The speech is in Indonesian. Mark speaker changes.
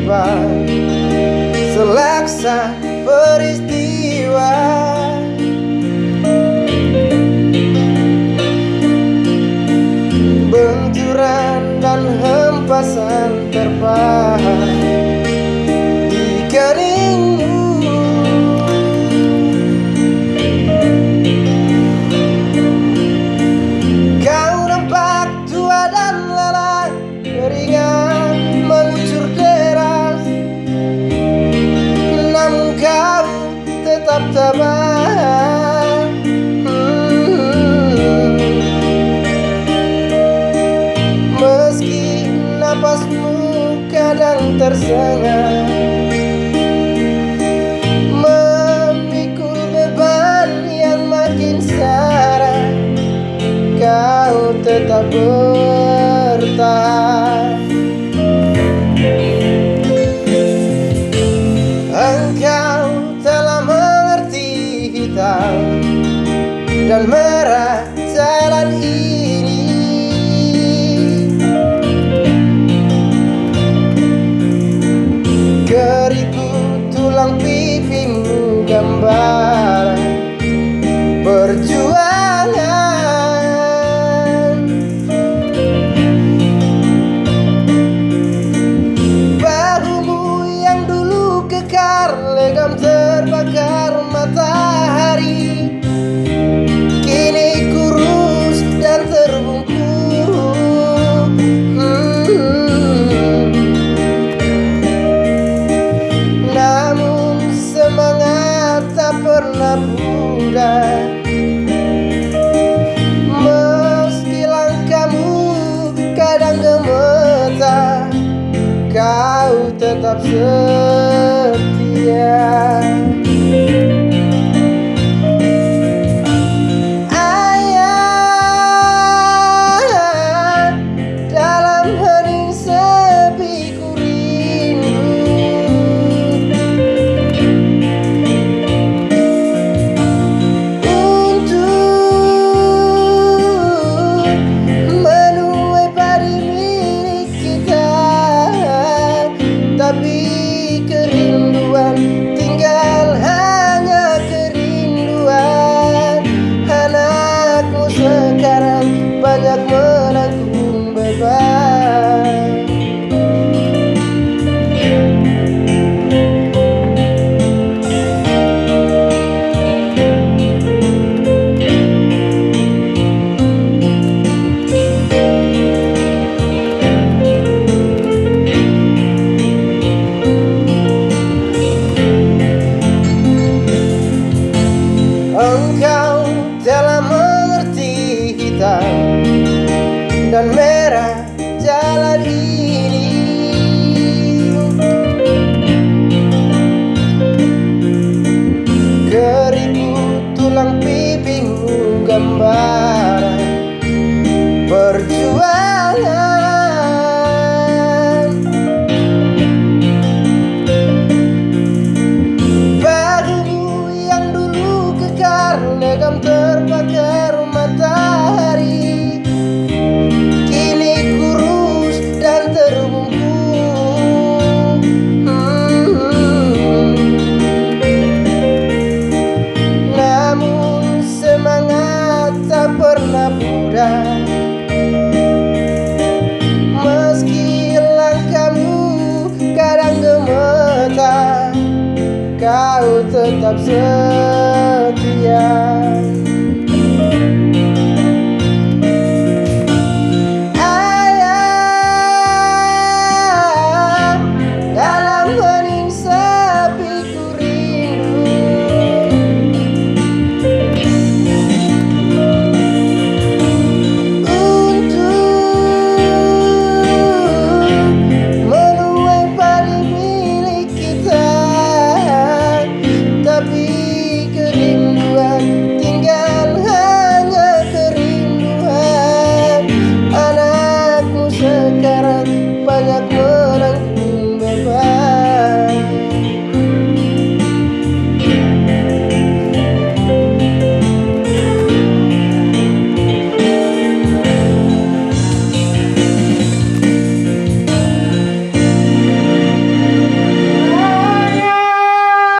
Speaker 1: cepat selaksa peristiwa. Benturan dan hempasan terpahat di keningmu. Kau nampak tua dan lelah, keringat mengucur deras, namun kau tetap tabah. Meski napasmu kadang tersengat, memikul beban yang makin syarat, kau tetap bertahan. Engkau telah mengerti hitam dan merah jalan ini. Keriput tulang pipimu gambaran perjuangan. Bahumu yang dulu kekar, legam terbakar matahari, kini kurus dan terbungkus. Namun semangat tak pernah pudar, meski langkahmu kadang gemetar, kau tetap setia. Ayah, dalam hening sepi ku rindu. Untuk menuai padi milik kita, tapi kerinduan tinggal hanya kerinduan. Anakku sekarang banyak menanggung beban. Engkau telah mengerti hitam dan merah jalan ini. Keriput tulang pipimu gambaran perjuangan. Bahumu yang dulu kekar, legam terbakar matahari, kini kurus dan terbungkus. Namun semangat tak pernah pudar, meski langkahmu kadang gemetar, kau tetap setia.